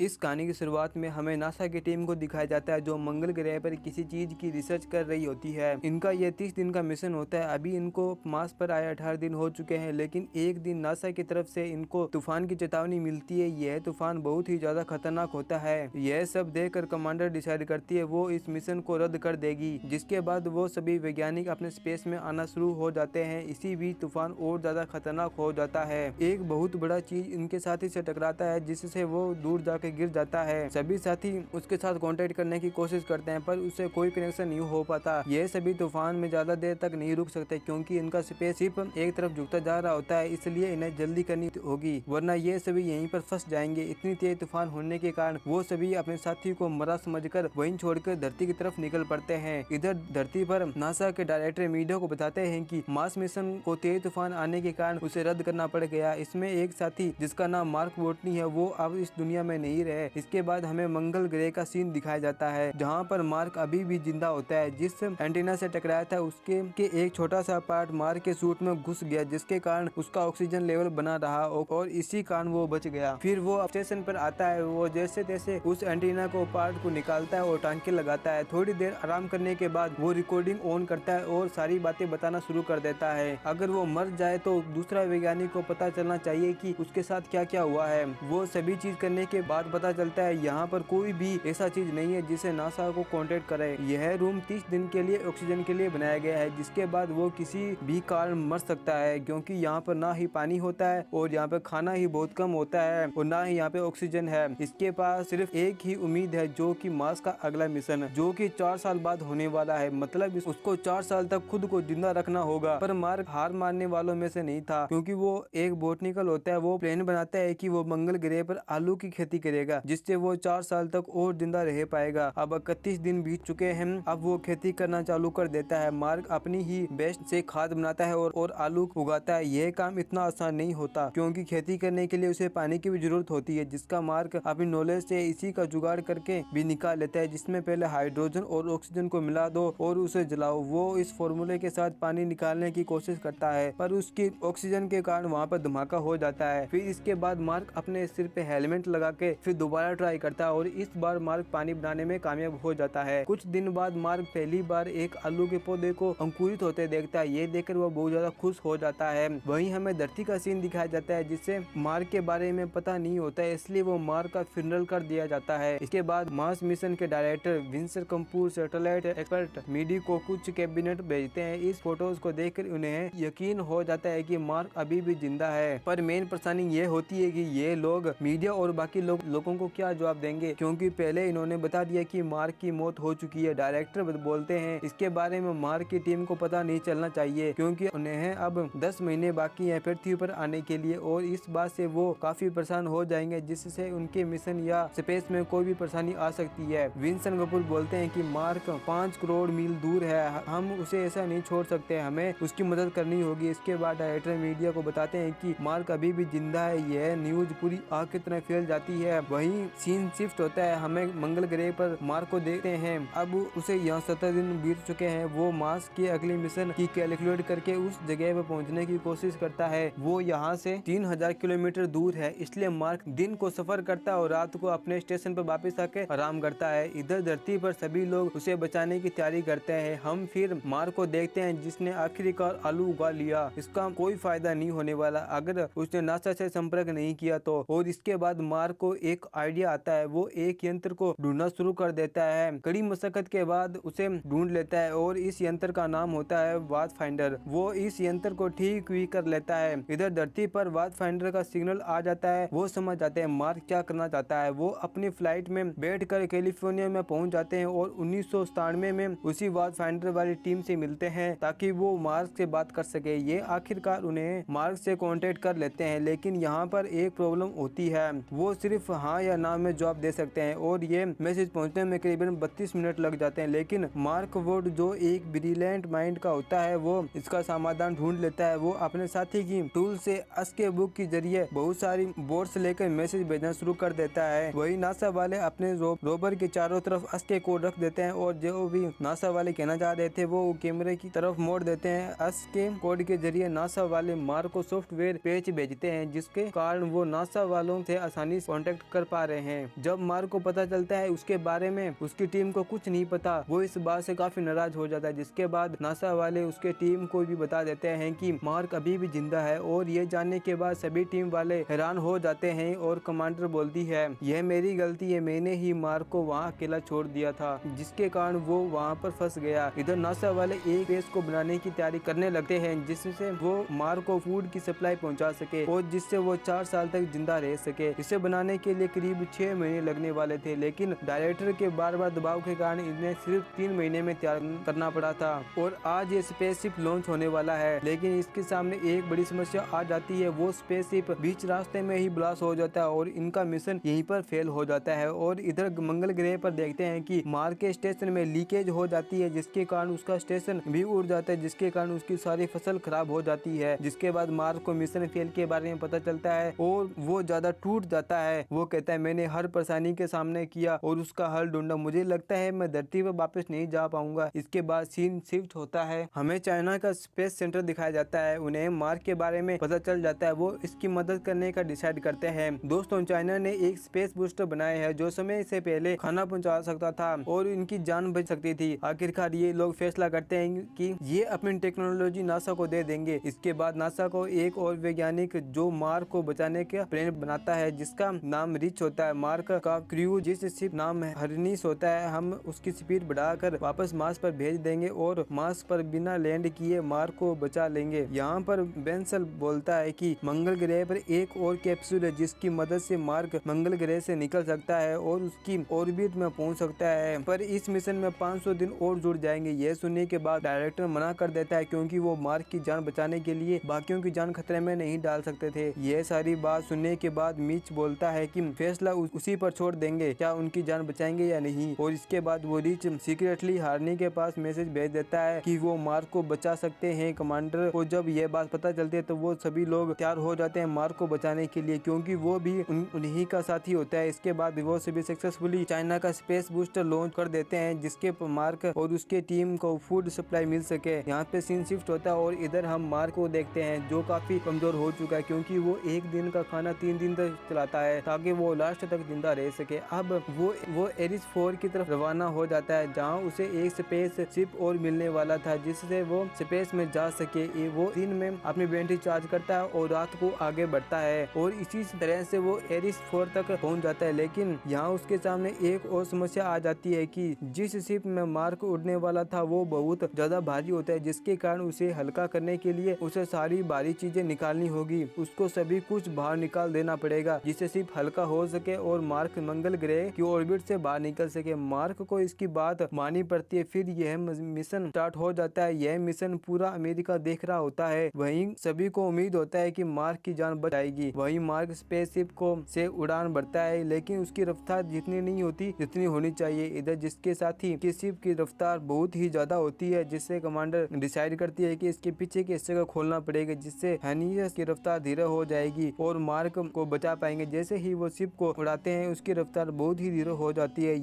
इस कहानी की शुरुआत में हमें नासा की टीम को दिखाया जाता है जो मंगल ग्रह पर किसी चीज की रिसर्च कर रही होती है। इनका यह 30 दिन का मिशन होता है। अभी इनको मार्स पर आए 18 दिन हो चुके हैं, लेकिन एक दिन नासा की तरफ से इनको तूफान की चेतावनी मिलती है। यह तूफान बहुत ही ज्यादा खतरनाक होता है। यह सब देखकर कमांडर डिसाइड करती है वो इस मिशन को रद्द कर देगी, जिसके बाद वो सभी वैज्ञानिक अपने स्पेस में आना शुरू हो जाते हैं। इसी बीच तूफान और ज्यादा खतरनाक हो जाता है। एक बहुत बड़ा चीज इनके साथी से टकराता है, जिससे वो दूर जाके गिर जाता है। सभी साथी उसके साथ कांटेक्ट करने की कोशिश करते हैं, पर उससे कोई कनेक्शन नहीं हो पाता। ये सभी तूफान में ज्यादा देर तक नहीं रुक सकते, क्योंकि इनका स्पेसशिप एक तरफ झुकता जा रहा होता है, इसलिए इन्हें जल्दी करनी होगी, वरना ये सभी यहीं पर फंस जाएंगे। इतनी तेज तूफान होने के कारण वो सभी अपने साथी को मरा समझकर वहीं छोड़कर धरती की तरफ निकल पड़ते हैं। इधर धरती पर नासा के डायरेक्टर मीडिया को बताते हैं कि मार्स मिशन को तेज तूफान आने के कारण उसे रद्द करना पड़ गया। इसमें एक साथी जिसका नाम मार्क बोटनी है, वो अब इस दुनिया में नहीं रहे। इसके बाद हमें मंगल ग्रह का सीन दिखाया जाता है, जहां पर मार्क अभी भी जिंदा होता है। जिस एंटीना से टकराया था उसके एक छोटा सा पार्ट मार्क के सूट में घुस गया, जिसके कारण उसका ऑक्सीजन लेवल बना रहा और इसी कारण वो बच गया। फिर वो स्टेशन पर आता है। वो जैसे तैसे उस एंटीना को पार्ट को निकालता है और टांके लगाता है। थोड़ी देर आराम करने के बाद वो रिकॉर्डिंग ऑन करता है और सारी बातें बताना शुरू कर देता है। अगर वो मर जाए तो दूसरा वैज्ञानिक को पता चलना चाहिए कि उसके साथ क्या क्या हुआ है। वो सभी चीज करने के बाद पता चलता है यहाँ पर कोई भी ऐसा चीज नहीं है जिसे नासा को कांटेक्ट करे। यह रूम 30 दिन के लिए ऑक्सीजन के लिए बनाया गया है, जिसके बाद वो किसी भी कारण मर सकता है, क्योंकि यहाँ पर ना ही पानी होता है और यहाँ पे खाना ही बहुत कम होता है और ना ही यहाँ पे ऑक्सीजन है। इसके पास सिर्फ एक ही उम्मीद है, जो कि मार्स का अगला मिशन, जो कि 4 साल बाद होने वाला है। मतलब उसको 4 साल तक खुद को जिंदा रखना होगा। पर मार्क हार मानने वालों में से नहीं था, क्योंकि वो एक बोटनिकल होता है। वो प्लान बनाता है कि वो मंगल ग्रह पर आलू की खेती करेगा, जिससे वो 4 साल तक और जिंदा रह पाएगा। अब 31 दिन बीत चुके हैं। अब वो खेती करना चालू कर देता है। मार्क अपनी ही बेस्ट से खाद बनाता है और आलू उगाता है। यह काम इतना आसान नहीं होता, क्योंकि खेती करने के लिए उसे पानी की भी जरूरत होती है, जिसका मार्क अपनी नॉलेज से इसी का जुगाड़ करके भी निकाल लेता है, जिसमें पहले हाइड्रोजन और ऑक्सीजन को मिला दो और उसे जलाओ। वो इस फॉर्मूले के साथ पानी निकालने की कोशिश करता है, पर उसकी ऑक्सीजन के कारण वहाँ पर धमाका हो जाता है। फिर इसके बाद मार्क अपने सिर पे हेलमेट लगा के फिर दोबारा ट्राई करता है और इस बार मार्क पानी बनाने में कामयाब हो जाता है। कुछ दिन बाद मार्क पहली बार एक आलू के पौधे को अंकुरित होते देखता है। ये देखकर वो बहुत ज्यादा खुश हो जाता है। वहीं हमें धरती का सीन दिखाया जाता है, जिससे मार्क के बारे में पता नहीं होता है, इसलिए वो मार्क का फ्यूनरल कर दिया जाता है। इसके बाद मार्स मिशन के director Windsor Kapoor satellite expert media को कुछ कैबिनेट भेजते हैं। इस फोटोज को देखकर उन्हें यकीन हो जाता है कि मार्क अभी भी जिंदा है। पर मेन परेशानी ये होती है कि ये लोग मीडिया और बाकी लोगों को क्या जवाब देंगे, क्योंकि पहले इन्होंने बता दिया कि मार्क की मौत हो चुकी है। डायरेक्टर बोलते हैं इसके बारे में मार्क की टीम को पता नहीं चलना चाहिए, क्योंकि उन्हें अब 10 महीने बाकी है पृथ्वी पर आने के लिए, और इस बात से वो काफी परेशान हो जाएंगे, जिससे उनके मिशन या स्पेस में कोई भी परेशानी आ सकती है। विंसन कपूर बोलते हैं कि मार्क 5 करोड़ मील दूर है, हम उसे ऐसा नहीं छोड़ सकते, हमें उसकी मदद करनी होगी। इसके बाद डायरेक्टर मीडिया को बताते हैं कि मार्क अभी भी जिंदा है। यह न्यूज पूरी आग की तरह फैल जाती है। वहीं सीन शिफ्ट होता है, हमें मंगल ग्रह पर मार्क को देखते हैं। अब उसे यहाँ 17 दिन बीत चुके हैं। वो मार्स के अगले मिशन की कैलकुलेट करके उस जगह पर पहुंचने की कोशिश करता है। वो यहाँ से 3000 किलोमीटर दूर है, इसलिए मार्क दिन को सफर करता है और रात को अपने स्टेशन पर वापस आके आराम करता है। इधर धरती पर सभी लोग उसे बचाने की तैयारी करते हैं। हम फिर मार्क को देखते हैं, जिसने आखिरकार आलू उगा लिया। इसका कोई फायदा नहीं होने वाला अगर उसने नासा से संपर्क नहीं किया तो। और इसके बाद मार्क को एक आइडिया आता है। वो एक यंत्र को ढूंढना शुरू कर देता है। कड़ी मशक्कत के बाद उसे ढूंढ लेता है और इस यंत्र का नाम होता है वाथ फाइंडर। वो इस यंत्र को ठीक भी कर लेता है। इधर धरती पर वाथ फाइंडर का सिग्नल आ जाता है। वो समझ जाते हैं मार्क क्या करना चाहता है। वो अपनी फ्लाइट में बैठकर कैलिफोर्निया में पहुंच जाते हैं और 1997 में उसी वाथ फाइंडर वाली टीम से मिलते हैं, ताकि वो मार्क से बात कर सके। ये आखिरकार उन्हें मार्क से कांटेक्ट कर लेते हैं, लेकिन यहाँ पर एक प्रॉब्लम होती है। वो सिर्फ हाँ या ना में जवाब दे सकते हैं और ये मैसेज पहुंचने में करीबन 32 मिनट लग जाते हैं। लेकिन मार्क वुड जो एक ब्रिलियंट माइंड का होता है, वो इसका समाधान ढूंढ लेता है। वो अपने साथी की टूल से अस्के बुक के जरिए बहुत सारी बोर्ड्स लेकर मैसेज भेजना शुरू कर देता है। वही नासा वाले अपने रोवर के चारों तरफ अस्के कोड रख देते हैं और जो भी नासा वाले कहना चाह रहे थे वो कैमरे की तरफ मोड़ देते हैं। अस्के कोड के जरिए नासा वाले मार्क को सॉफ्टवेयर पेज भेजते हैं, जिसके कारण वो नासा वालों से आसानी से कांटेक्ट कर पा रहे हैं। जब मार्क को पता चलता है उसके बारे में उसकी टीम को कुछ नहीं पता, वो इस बात से काफी नाराज हो जाता है, जिसके बाद नासा वाले उसके टीम को भी बता देते हैं कि मार्क अभी भी जिंदा है। और ये जानने के बाद सभी टीम वाले हैरान हो जाते हैं और कमांडर बोलती है, यह मेरी गलती है, मैंने ही मार्क को वहाँ अकेला छोड़ दिया था, जिसके कारण वो वहाँ पर फंस गया। इधर नासा वाले एक बेस को बनाने की तैयारी करने लगते हैं जिससे वो मार्क को फूड की सप्लाई पहुँचा सके और जिससे वो 4 साल तक जिंदा रह सके। इसे बनाने के लिए करीब 6 महीने लगने वाले थे, लेकिन डायरेक्टर के बार बार दबाव के कारण इन्हें सिर्फ 3 महीने में तैयार करना पड़ा था। और आज ये स्पेसशिप लॉन्च होने वाला है, लेकिन इसके सामने एक बड़ी समस्या आ जाती है। वो स्पेसशिप बीच रास्ते में ही ब्लास्ट हो जाता है और इनका मिशन यहीं पर फेल हो जाता है। और इधर मंगल ग्रह पर देखते हैं कि मार्क के स्टेशन में लीकेज हो जाती है, जिसके कारण उसका स्टेशन भी उड़ जाता है, जिसके कारण उसकी सारी फसल खराब हो जाती है। जिसके बाद मार्क को मिशन फेल के बारे में पता चलता है और वो ज्यादा टूट जाता है। वो कहता है, मैंने हर परेशानी के सामने किया और उसका हल ढूंढा, मुझे लगता है मैं धरती पर वापस नहीं जा पाऊंगा। इसके बाद सीन शिफ्ट होता है, हमें चाइना का स्पेस सेंटर दिखाया जाता है। उन्हें मार्क के बारे में पता चल जाता है, वो इसकी मदद करने का डिसाइड करते हैं। दोस्तों, चाइना ने एक स्पेस बूस्टर बनाया है जो समय से पहले खाना पहुंचा सकता था और इनकी जान बच सकती थी। आखिरकार ये लोग फैसला करते हैं कि ये अपनी टेक्नोलॉजी नासा को दे देंगे। इसके बाद नासा को एक और वैज्ञानिक जो मार्क को बचाने का प्लान बनाता है, जिसका नाम रिच होता है। मार्क का क्रू जिस शिप नाम हरनीस होता है, हम उसकी स्पीड बढ़ाकर वापस मार्स पर भेज देंगे और मार्स पर बिना लैंड किए मार्क को बचा लेंगे। यहाँ पर बेंसल बोलता है कि मंगल ग्रह पर एक और कैप्सूल है जिसकी मदद से मार्क मंगल ग्रह से निकल सकता है और उसकी ऑर्बिट में पहुंच सकता है, पर इस मिशन में 500 दिन और जुड़ जाएंगे। यह सुनने के बाद डायरेक्टर मना कर देता है, क्योंकि वो मार्क की जान बचाने के लिए बाकियों की जान खतरे में नहीं डाल सकते थे। यह सारी बात सुनने के बाद मिच बोलता है कि फैसला उसी पर छोड़ देंगे, क्या उनकी जान बचाएंगे या नहीं। और इसके बाद वो रिच सीक्रेटली हार्नी के पास मैसेज भेज देता है कि वो मार्क को बचा सकते हैं। कमांडर को जब यह बात पता चलती है तो वो सभी लोग तैयार हो जाते हैं मार्क को बचाने के लिए, क्योंकि वो भी उन्हीं का साथी होता है। इसके बाद वो सभी सक्सेसफुली चाइना का स्पेस बूस्टर लॉन्च कर देते हैं, जिसके मार्क और उसके टीम को फूड सप्लाई मिल सके। यहाँ पे सीन शिफ्ट होता है और इधर हम मार्क को देखते हैं जो काफी कमजोर हो चुका है, क्योंकि वो एक दिन का खाना 3 दिन तक चलाता है ताकि वो लास्ट तक जिंदा रह सके। अब वो एरिस 4 की तरफ रवाना हो जाता है, जहाँ उसे एक स्पेस शिप और मिलने वाला था जिससे वो स्पेस में जा सके। वो दिन में अपनी बैटरी चार्ज करता है और रात को आगे बढ़ता है और इसी तरह से वो एरिस 4 तक पहुंच जाता है। लेकिन यहाँ उसके सामने एक और समस्या आ जाती है कि जिस शिप में मार्क उड़ने वाला था वो बहुत ज्यादा भारी होता है, जिसके कारण उसे हल्का करने के लिए उसे सारी भारी चीजें निकालनी होगी। उसको सभी कुछ बाहर निकाल देना पड़ेगा जिससे शिप हल्का हो सके और मार्क मंगल ग्रह की ऑर्बिट से बाहर निकल सके। मार्क को इसकी बात माननी पड़ती है। फिर यह मिशन स्टार्ट हो जाता है। यह मिशन पूरा अमेरिका देख रहा होता है। वहीं सभी को उम्मीद होता है कि मार्क की जान बच जाएगी। वहीं मार्क स्पेसशिप को से उड़ान भरता है, लेकिन उसकी रफ्तार जितनी नहीं होती जितनी होनी चाहिए। इधर जिसके साथी की शिप की रफ्तार बहुत ही ज्यादा होती है, जिससे कमांडर डिसाइड करती है कि इसके पीछे के हिस्से को खोलना पड़ेगा, जिससे हैनियस की रफ्तार धीरे हो जाएगी और मार्क को बचा पाएंगे। जैसे ही वो शिप को उड़ाते हैं उसकी रफ्तार बहुत ही धीरे हो जाती है।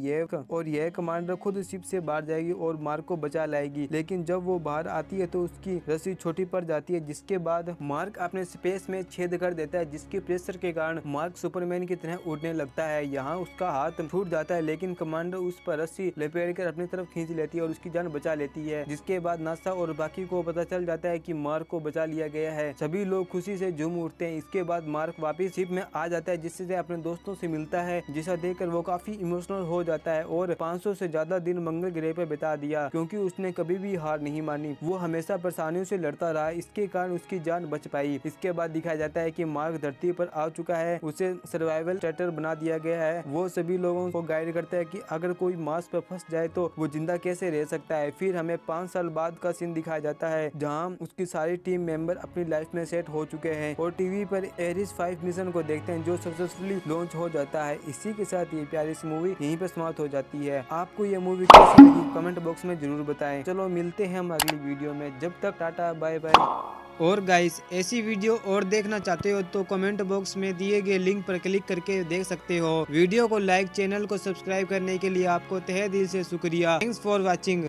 यह कमांडर खुद शिप से बाहर जाएगी और मार्क को बचा लाएगी, लेकिन जब वो बाहर आती है तो उसकी रस्सी छोटी पड़ जाती है, जिसके बाद मार्क अपने स्पेस में छेद कर देता है, जिसके प्रेशर के कारण मार्क सुपरमैन की तरह उड़ने लगता है। यहाँ उसका हाथ छूट जाता है, लेकिन कमांडर उस पर रस्सी लपेट कर अपनी तरफ खींच लेती है और उसकी जान बचा लेती है। जिसके बाद नासा और बाकी को पता चल जाता है कि मार्क को बचा लिया गया है। सभी लोग खुशी से झूम उठते हैं। इसके बाद मार्क वापस शिप में आ जाता है, जिससे अपने दोस्तों से मिलता है, जिसे देखकर वो काफी इमोशनल हो जाता है और 500 से ज्यादा दिन मंगल ग्रह पे बिता दिया, क्योंकि उसने कभी भी हार नहीं मानी। वो हमेशा परेशानियों से लड़ता रहा, इसके कारण उसकी जान बच पाई। इसके बाद दिखाया जाता है कि मार्क धरती पर आ चुका है, उसे सर्वाइवल स्टेटर बना दिया गया है। वो सभी लोगों को गाइड करता है कि अगर कोई मार्स पर फंस जाए तो वो जिंदा कैसे रह सकता है। फिर हमें 5 साल बाद का सीन दिखाया जाता है, जहाँ उसकी सारी टीम मेंबर अपनी लाइफ में सेट हो चुके हैं और टीवी पर एरिस 5 मिशन को देखते हैं, जो सक्सेसफुली लॉन्च हो जाता है। इसी के साथ ये प्यारी सी मूवी यहीं पर समाप्त हो जाती है। आपको ये मूवी कैसी लगी कमेंट बॉक्स में जरूर बताएं। चलो मिलते हैं हम अगली वीडियो में, जब तक टाटा बाय बाय। और गाइस, ऐसी वीडियो और देखना चाहते हो तो कमेंट बॉक्स में दिए गए लिंक पर क्लिक करके देख सकते हो। वीडियो को लाइक, चैनल को सब्सक्राइब करने के लिए आपको तहे दिल से शुक्रिया। Thanks for watching.